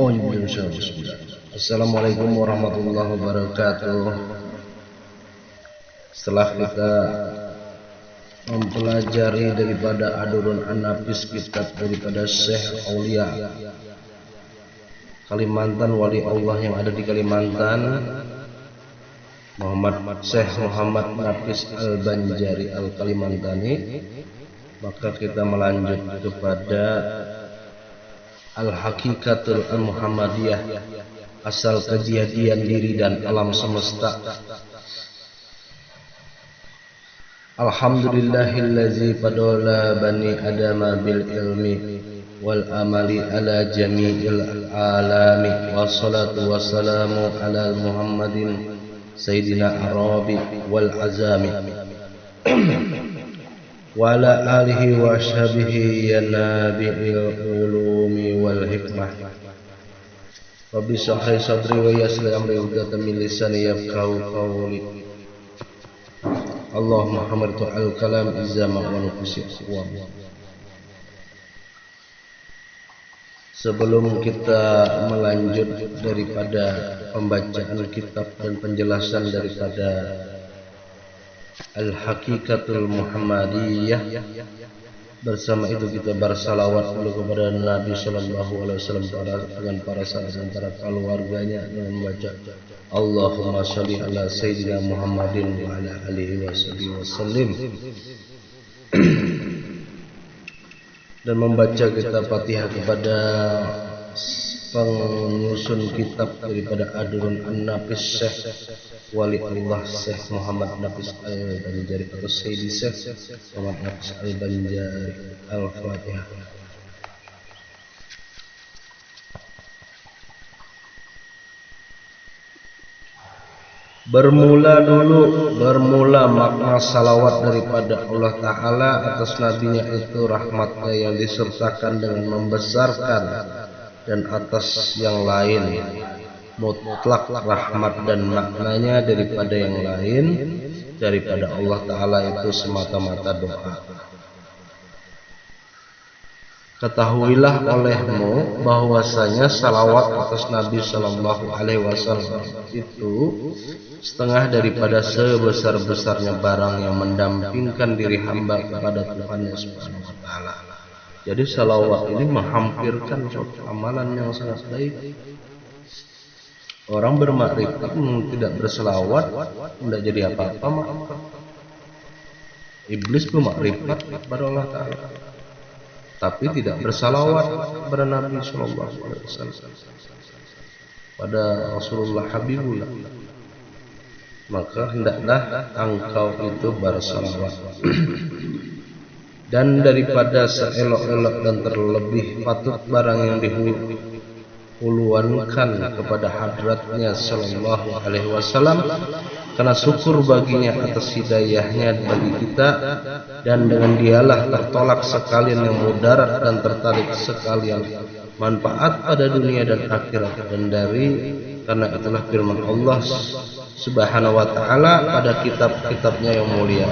Assalamualaikum warahmatullahi wabarakatuh. Setelah kita mempelajari daripada Adurun An-Nafis, kitab daripada Syekh Aulia Kalimantan, wali Allah yang ada di Kalimantan, Syekh Muhammad Nafis Al-Banjari Al-Kalimantani, maka kita melanjut kepada Al-Hakikatul Al-Muhammadiyah, asal kejadian diri dan alam semesta. Alhamdulillahillazi fadola bani adama bil ilmi wal amali ala jami'il alami, wassalatu wassalamu ala Muhammadin sayyidina arabi wal azami wa ala alihi wa ashabihi ya nabi'il ulumi wal hikmah. Rabbi shrah sadri wa yassir amri uqdatam min lisani yafqahu qawli. Allahumma hamidtu al-kalam izama wa nufusi aqwa. Sebelum kita melanjut daripada pembacaan kitab dan penjelasan daripada Al-Hakikatul Muhammadiyah, bersama itu kita bersalawat dulu kepada Nabi Sallallahu Alaihi Wasallam dengan para sahabat dan para keluarganya dengan membaca Allahumma sholli ala Sayyidina Muhammadin wa ala alihi wasallim, dan membaca kitab Fatihah kepada penyusun kitab daripada Adurun An-Nafis, Syekh Wali Allah Syekh Muhammad Nafis Al-Banjari atau Sayyidi Syekh Muhammad Nafis Al-Banjari. Al-Fatihah. Bermula makna salawat daripada Allah Ta'ala atas nabinya itu rahmatnya yang disertakan dengan membesarkan, dan atas yang lain mutlak rahmat dan maknanya daripada yang lain daripada Allah Ta'ala itu semata-mata doa. Ketahuilah olehmu bahwasanya salawat atas Nabi Sallallahu Alaihi Wasallam itu setengah daripada sebesar-besarnya barang yang mendampingkan diri hamba kepada Tuhannya Subhanahu Wa Taala. Jadi salawat ini menghampirkan suatu amalan yang sangat baik. Orang bermakrifat tidak berselawat tidak jadi apa-apa, maka iblis bermakrifat kepada Allah Ta'ala tapi tidak bersalawat kepada Nabi Sallallahu Alaihi Wasallam, pada Rasulullah Habibullah, maka hendaklah engkau itu bersalawat. Dan daripada seelok-elok dan terlebih patut barang yang dihuluankan kepada hadratnya Sallallahu Alaihi Wasallam, karena syukur baginya atas hidayahnya bagi kita, dan dengan dialah tertolak sekalian yang mudarat dan tertarik sekalian manfaat pada dunia dan akhirat. Dan karena itulah firman Allah Subhanahu wa Ta'ala pada kitab-kitabnya yang mulia,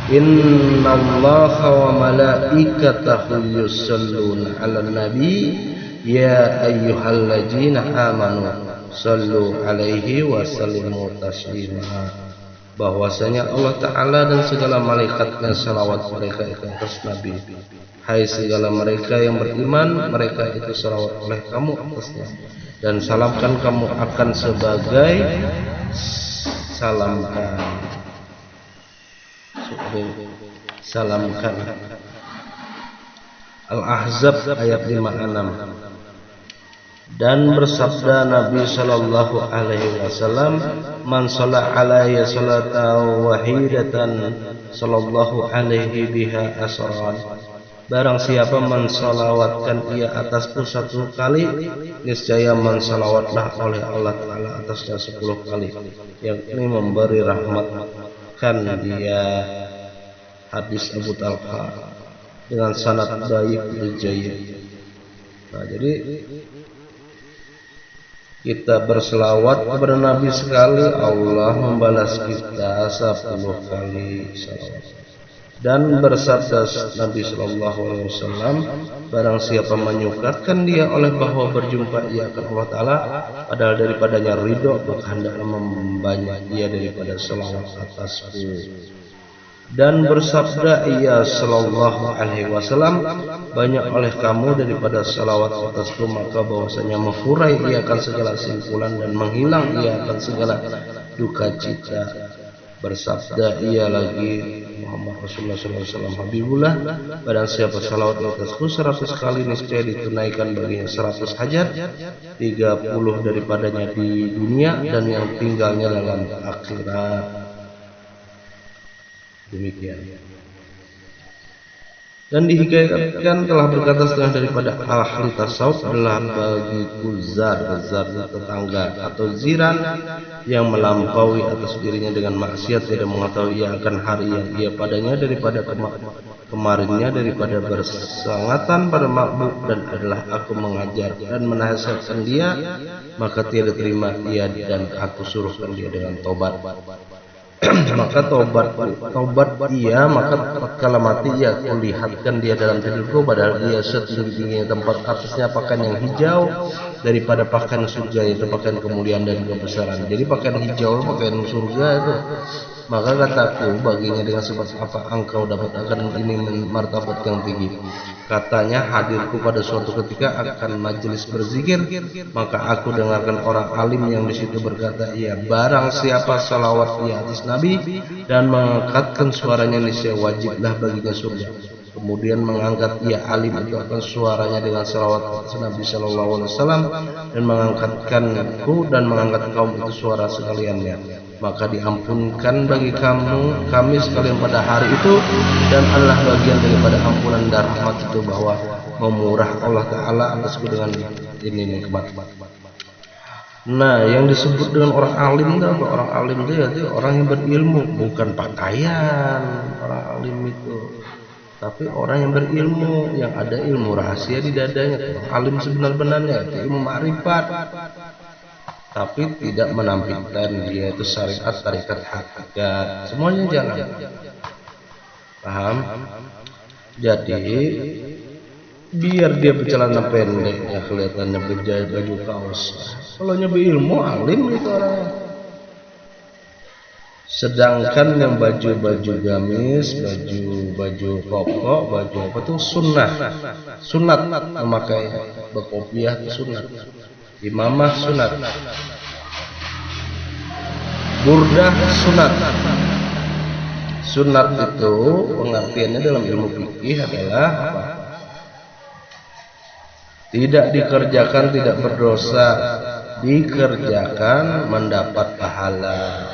innallaha wa malaikatahu yusholluna 'alan nabi ya ayyuhalladzina amanu shallu alaihi wa sallimu taslima. Bahwasanya Allah Ta'ala dan segala malaikatnya salawat mereka itu atas Nabi. Hai segala mereka yang beriman, mereka itu salawat oleh kamu atasnya, dan salamkan kamu akan sebagai salamkan. Al-Ahzab ayat 56. Dan bersabda Nabi Sallallahu Alaihi Wasallam, man shalla alaihi salatan wahidatan sallallahu alaihi biha asran. Barang siapa mensalawatkan ia atasku satu kali, niscaya mensalawatlah oleh Allah Ta'ala atasnya 10 kali, yakni memberi rahmatkan dia. Hadis Abu Talha dengan sanad baik berjaya. Nah, jadi kita berselawat kepada Nabi sekali, Allah membalas kita 10 kali salawat. Dan bersabda Nabi Shallallahu Alaihi Wasallam, barang siapa menyukakan dia oleh bahwa berjumpa ia akan Allah Taala, padahal daripadanya ridho, maka hendaklah membanyak ia daripada selawat atasku. Dan bersabda ia Shallallahu Alaihi Wasallam, banyak oleh kamu daripada salawat atasku, maka bahwasanya menghurai ia akan segala simpulan dan menghilang ia akan segala duka cita. Bersabda ia lagi Muhammad Rasulullah SAW, Habibullah, barang siapa salawat atasku 100 kali niscaya ditunaikan baginya 100 hajat, 30 daripadanya di dunia dan yang tinggalnya dalam akhirat. Demikian. Dan dihikayatkan telah berkata setengah daripada ahli tasawuf adalah bagiku zar tetangga atau ziran yang melampaui atas dirinya dengan maksiat, tidak mengetahui ia akan hari yang ia padanya daripada kemarinnya, daripada bersangatan pada makhluk, dan adalah aku mengajar dan menasihatkan dia, maka tiada terima ia dan aku suruhkan dia dengan tobat. Maka tobat ia, maka tatkala mati ia kulihatkan dia dalam tidurku, padahal dia setinggi-tingginya tempat atasnya pakaian yang hijau daripada pakaian surga, itu pakaian kemuliaan dan kebesaran. Jadi pakaian hijau pakaian surga itu. Maka kataku baginya, dengan sebab apa engkau dapat akan ini martabat yang tinggi? Katanya, hadirku pada suatu ketika akan majelis berzikir, maka aku dengarkan orang alim yang di situ berkata, ia barang siapa salawat ia atas Nabi dan mengangkatkan suaranya, niscaya wajiblah baginya surga. Kemudian mengangkat ia alim itu akan suaranya dengan salawat atas Nabi Shallallahu Alaihi Wasallam dan mengangkatkanku dan mengangkat kaum itu suara sekaliannya, maka diampunkan bagi kami sekalian pada hari itu, dan adalah bagian daripada ampunan dan rahmat itu bahwa memurah Allah Taala atasku dengan ini nikmat. Nah, yang disebut dengan orang alim itu, orang alim itu orang yang berilmu, bukan pakaian orang alim itu, tapi orang yang berilmu, yang ada ilmu rahasia di dadanya. Orang alim sebenar-benarnya itu ilmu ma'rifat, tapi tidak menampilkan dia itu syariat, tarikat, hakikat, semuanya jalan. Paham? Jadi biar dia bercelana pendek ya kelihatannya berjaya baju kaos, kalau nyoba ilmu alim itu orangnya. Sedangkan yang baju gamis, baju koko, baju apa tuh sunat memakai berkopiah itu sunat, imamah sunat, burdah sunat. Sunat itu pengertiannya dalam ilmu fikih adalah apa? Tidak dikerjakan tidak berdosa, dikerjakan mendapat pahala,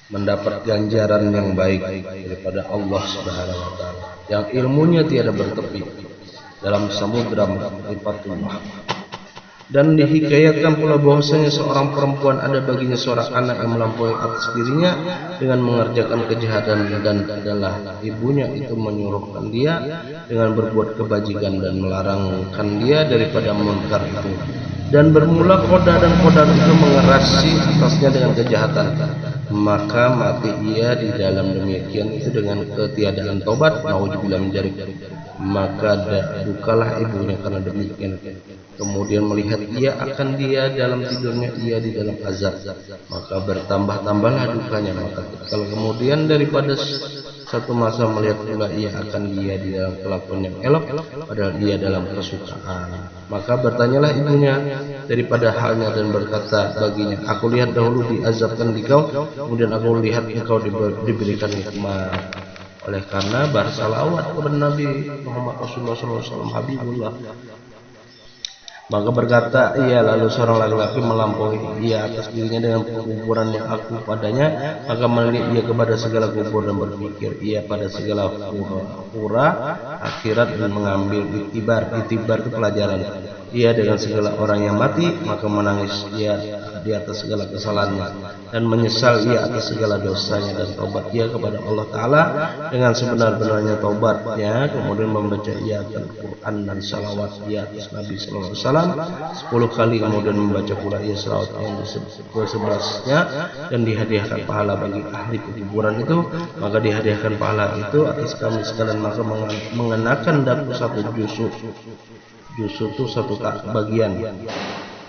mendapat ganjaran yang baik daripada Allah Subhanahu wa taala, yang ilmunya tiada bertepi dalam samudra ma'rifatullah. Dan dihikayatkan pula bahwasanya seorang perempuan ada baginya seorang anak yang melampaui atas dirinya dengan mengerjakan kejahatan, dan adalah ibunya itu menyuruhkan dia dengan berbuat kebajikan dan melarangkan dia daripada munkar itu. Dan bermula koda dan kodar itu mengerasi atasnya dengan kejahatan, maka mati ia di dalam demikian itu dengan ketiadaan tobat, naudzubillah min dzalik. Maka dukalah ibunya karena demikian. Kemudian melihat ia akan dia dalam tidurnya ia di dalam azab, maka bertambah-tambahlah dukanya. Maka kalau kemudian daripada satu masa melihat pula ia akan dia di dalam kelakuan yang elok, padahal ia dalam kesukaan. Maka bertanyalah ibunya daripada halnya dan berkata baginya, aku lihat dahulu diazabkan dikau, kemudian aku lihat engkau diberikan nikmat. Oleh karena bersalawat kepada Nabi Muhammad Rasulullah SAW, Habibullah. Maka berkata ia, lalu seorang laki-laki melampaui ia atas dirinya dengan kuburan yang aku padanya, maka melihat ia kepada segala kubur dan berpikir ia pada segala pura akhirat dan mengambil itibar itu pelajaran ia dengan segala orang yang mati, maka menangis ia di atas segala kesalahannya dan menyesal ia atas segala dosanya dan taubat ia kepada Allah Ta'ala dengan sebenar-benarnya taubatnya, kemudian membaca ia Al-Quran dan salawat ia atas Nabi Sallallahu Alaihi Wasallam 10 kali, kemudian membaca pula ia salawat yang ke-11-nya dan dihadiahkan pahala bagi ahli kuburan itu, maka dihadiahkan pahala itu atas kami sekalian, maka mengenakan daku satu jusuk itu satu tak bagian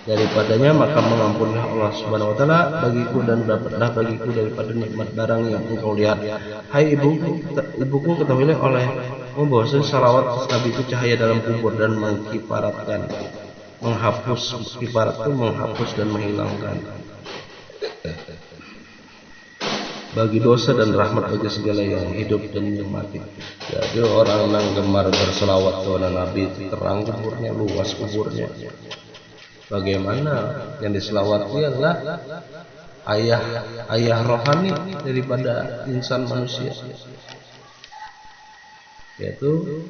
daripadanya, maka mengampunilah Allah Subhanahu wa taala bagiku dan dapatlah bagiku daripada nikmat barang yang engkau lihat. Hai ibuku, ketahuilah olehmu bahwasanya salawat Nabi itu cahaya dalam kubur dan menghapus dan menghilangkan bagi dosa dan rahmat bagi segala yang hidup dan yang mati. Jadi orang yang gemar berselawat kepada Nabi itu terang kuburnya, luas kuburnya. Bagaimana yang diselawati adalah ayah rohani daripada insan manusia, yaitu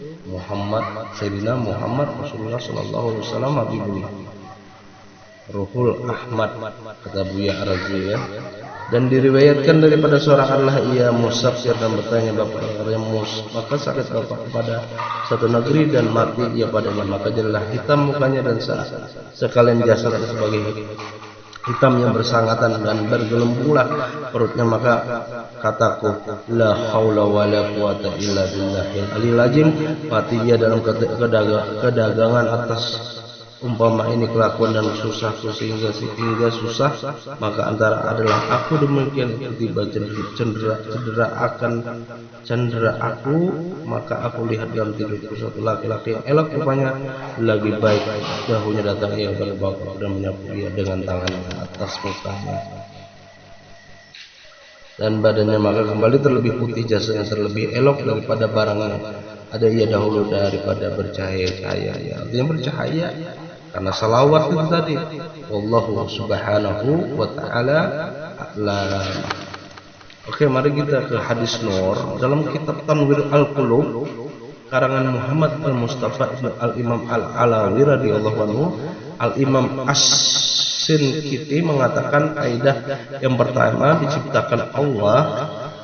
Sayyidina Muhammad Rasulullah Sallallahu Alaihi Wasallam Habibullah Ruhul Ahmad, kata Buya Arazi ya. Dan diriwayatkan daripada seorang adalah ia musafir dan bertanya bapaknya maka sakit bapak kepada satu negeri dan mati ia padanya, maka jadilah hitam mukanya dan sekalian jasad sebagai hitam yang bersangatan dan bergelembunglah perutnya, maka kataku la haula wala quwata illa billahil aliyil azim, mati ia dalam kedagangan atas umpama ini kelakuan dan susahku sehingga susah, maka antara adalah aku demikian tiba cendera aku, maka aku lihat dalam tidurku suatu laki-laki yang elok rupanya lagi baik, dahunya datang ia berbakar dan menyapu ia dengan tangannya atas mukanya dan badannya, maka kembali terlebih putih, jasanya terlebih elok daripada barangnya ada ia dahulu daripada bercahaya-cahaya, ya, artinya bercahaya karena salawat itu tadi. Wallahu subhanahu wa ta'ala a'lam. Oke, mari kita ke hadis Nur dalam kitab Tanwir Al-Qulub karangan Muhammad Al-Mustafa Ibn Al-Imam Al-Alawi radhiyallahu anhu. Al-Imam As-Sinkiti mengatakan kaidah yang pertama diciptakan Allah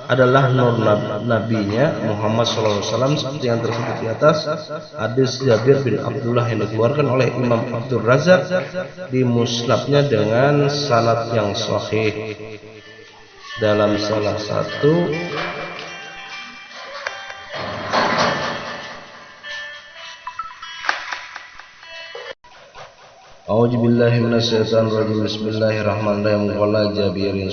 adalah nur nabinya Muhammad SAW seperti yang tersebut di atas. Hadis Jabir bin Abdullah yang dikeluarkan oleh Imam Abdul Razak di musnadnya dengan sanad yang sahih. Dalam salah satu A'udzubillahi minasyaitonir rajim. Bismillahirrahmanirrahim. Qala Jabirin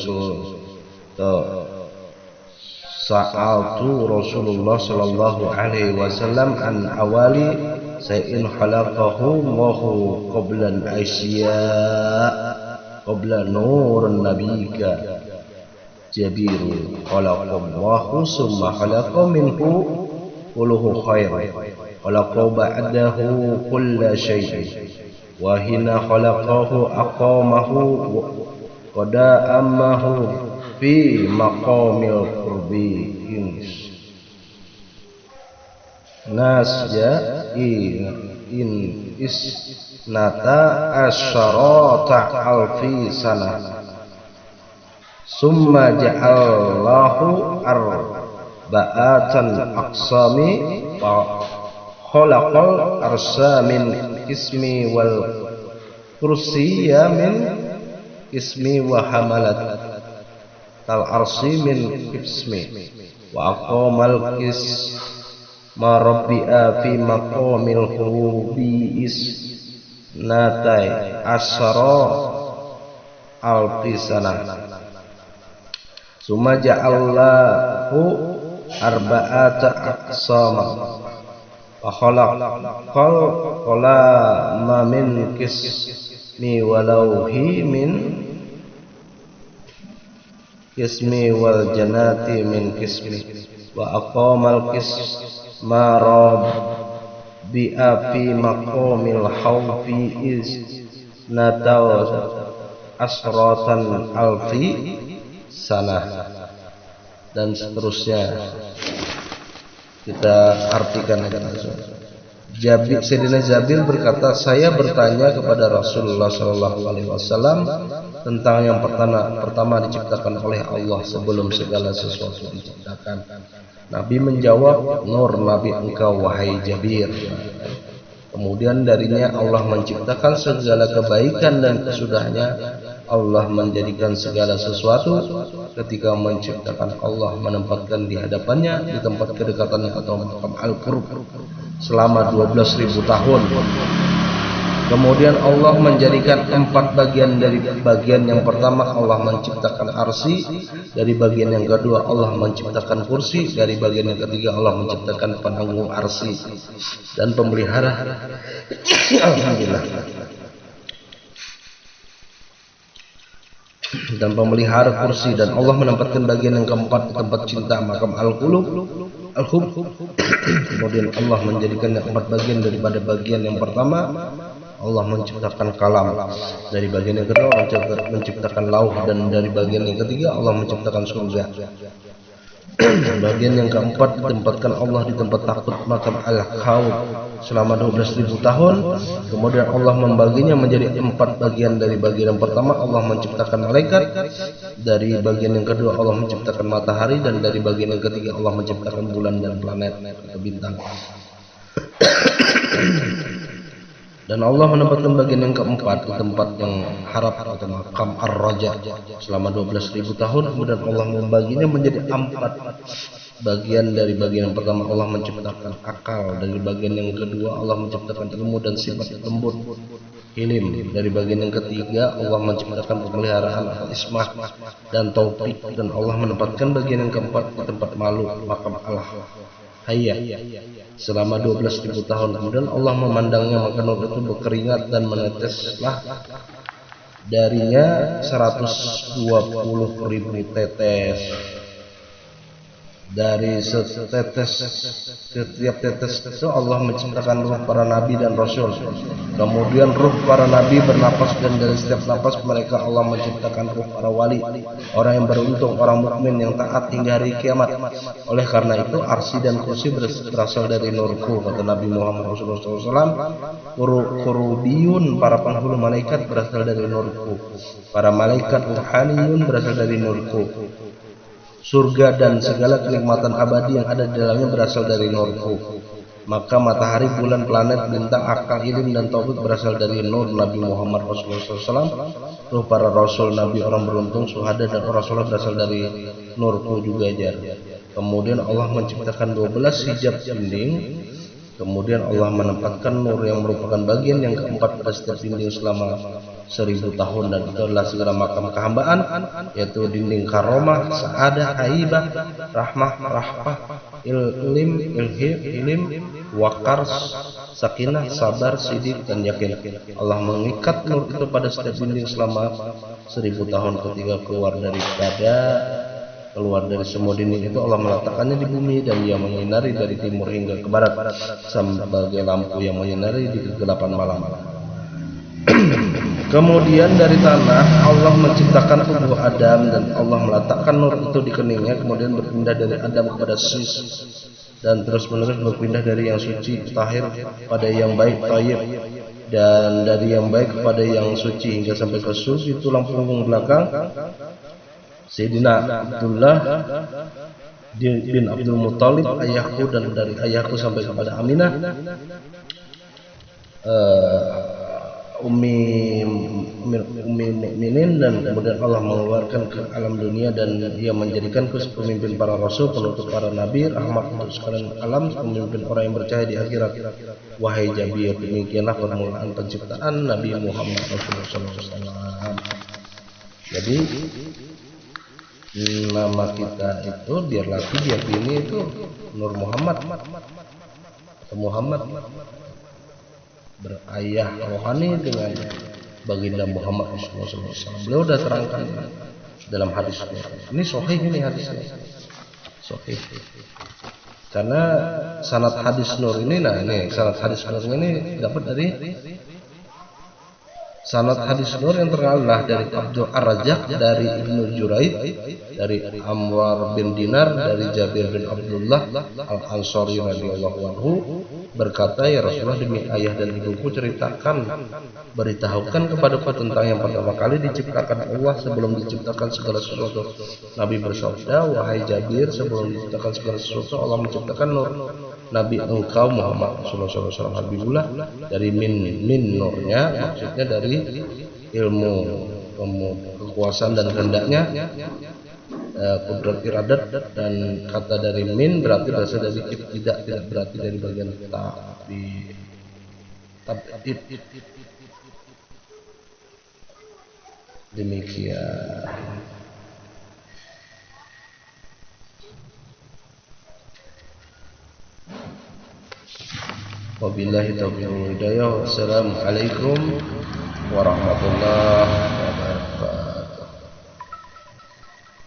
Sa'altu Rasulullah sallallahu alaihi wasallam an awali sayin khalaqahu Allahu qabla al-asya qabla nurun nabika Jabir khalaqallahu summa khalaqa minhu kulluhu khair khalaqa ba'dahu kulla syai'in wa hina khalaqahu aqamahu qada ammahu fi maqamil qurbi nasja in isnata asyarata alfi sana summa ja'allahu arba'atan aqsami wa khalaqal arsa min ismi wal kursiyya min ismi wa hamalat al-arsi min ismi wa aqamal qisma rabbi'a fi maqamil hurubi isnatai asyara alfisana summa ja'allahu arba'ata aqsama wa khalaqal qalama min qismi walauhi min kismi wal janati min kismi wa aqamal kisma rabbi'a fi maqamil hawfi isnataw asratan alfi sanah dan seterusnya. Kita artikan aja langsung. Sayyidina Jabir berkata, saya bertanya kepada Rasulullah SAW tentang yang pertama diciptakan oleh Allah sebelum segala sesuatu diciptakan. Nabi menjawab, nur Nabi engkau wahai Jabir. Kemudian darinya Allah menciptakan segala kebaikan dan kesudahnya Allah menjadikan segala sesuatu. Ketika menciptakan Allah menempatkan di hadapannya di tempat kedekatannya atau makam Al-Qurb selama 12.000 tahun. Kemudian Allah menjadikan 4 bagian. Dari bagian yang pertama Allah menciptakan arsy, dari bagian yang kedua Allah menciptakan kursi, dari bagian yang ketiga Allah menciptakan penanggung arsy dan pemelihara. Alhamdulillah. Dan pemelihara kursi, dan Allah menempatkan bagian yang keempat di tempat cinta makam Al-Qulub. Kemudian Allah menjadikan yang 4 bagian daripada bagian yang pertama Allah menciptakan kalam, dari bagian yang kedua Allah menciptakan lauh, dan dari bagian yang ketiga Allah menciptakan surga. Bagian yang keempat ditempatkan Allah di tempat takut makam Al-Khawf selama 12.000 tahun. Kemudian Allah membaginya menjadi 4 bagian. Dari bagian yang pertama Allah menciptakan malaikat, dari bagian yang kedua Allah menciptakan matahari, dan dari bagian yang ketiga Allah menciptakan bulan dan planet atau bintang. Dan Allah menempatkan bagian yang keempat di tempat yang harap atau makam Ar-Raja selama 12.000 tahun. Kemudian Allah membaginya menjadi 4 bagian. Dari bagian yang pertama Allah menciptakan akal, dari bagian yang kedua Allah menciptakan ilmu dan sifat lembut hilim, dari bagian yang ketiga Allah menciptakan pemeliharaan atau ismah dan taufik, dan Allah menempatkan bagian yang keempat di tempat malu makam Hayya selama 12.000 tahun. Kemudian Allah memandangnya, maka nur itu berkeringat dan meneteslah darinya 120.000 tetes. Dari setiap tetes itu Allah menciptakan ruh para nabi dan rasul. Kemudian ruh para nabi bernapas, dan dari setiap napas mereka Allah menciptakan ruh para wali, orang yang beruntung, orang mukmin yang taat hingga hari kiamat. Oleh karena itu arsy dan kursi berasal dari nurku, kata Nabi Muhammad SAW. Kurubiyun, para penghulu malaikat, berasal dari nurku. Para malaikat ruhaniyun berasal dari nurku. Surga dan segala kenikmatan abadi yang ada di dalamnya berasal dari nurku. Maka matahari, bulan, planet, bintang, akal, ilim, dan taufik berasal dari nur Nabi Muhammad SAW. Ruh para rasul, nabi, orang beruntung, syuhada, dan orang soleh berasal dari nurku juga jar. Kemudian Allah menciptakan 12 hijab dinding. Kemudian Allah menempatkan nur yang merupakan bagian yang keempat pada setiap dinding selama 1000 tahun, dan itu adalah segala makam kehambaan, yaitu dinding karomah, sa'adah, haibah, rahmah, ilim, wakar, sakinah, sabar, sidik, dan yakin. Allah mengikat nur itu pada setiap dinding selama 1000 tahun. Ketika keluar dari semua dinding itu Allah meletakkannya di bumi, dan ia menyinari dari timur hingga ke barat sebagai lampu yang menyinari di kegelapan malam. Kemudian dari tanah Allah menciptakan tubuh Adam, dan Allah meletakkan nur itu di keningnya. Kemudian berpindah dari Adam kepada Sis, dan terus menerus berpindah dari yang suci tahir pada yang baik thayyib, dan dari yang baik kepada yang suci hingga sampai ke suci tulang punggung belakang Sayyidina Abdullah bin Abdul Muttalib, ayahku, dan dari ayahku sampai kepada Aminah, Ummi Mukminin, dan kemudian Allah mengeluarkan ke alam dunia, dan ia menjadikanku pemimpin para rasul, penutup para nabi, rahmat untuk sekalian alam, pemimpin orang yang percaya di akhirat. Wahai Jabir, demikianlah permulaan penciptaan Nabi Muhammad SAW. Jadi nama kita itu biar laki biar bini itu Nur Muhammad atau Muhammad, berayah rohani dengan baginda Muhammad SAW. Beliau sudah terangkan dalam hadis ini. Sahih ini hadisnya, sahih. Karena sanad hadis Nur ini, sanad hadis Nur ini dapat dari Sanad hadis nur yang terkenal dari Abdul Ar-Razzaq, dari Ibnu Juraid, dari Amwar bin Dinar, dari Jabir bin Abdullah Al-Ansari radhiyallahu anhu berkata, ya Rasulullah, demi ayah dan ibuku, beritahukan kepadaku tentang yang pertama kali diciptakan Allah sebelum diciptakan segala sesuatu. Nabi bersabda, wahai Jabir, sebelum diciptakan segala sesuatu Allah menciptakan nur. Nabi, engkau Muhammad Rasulullah SAW Habibullah, dari min nurnya, maksudnya dari ilmu kekuasaan dan kehendaknya, kudrat iradat, dan kata dari min berarti berasal dari tidak berarti dari bagian tab'id. Demikian. Wabillahi taufiq wal hidayah. Wassalamualaikum warahmatullahi wabarakatuh.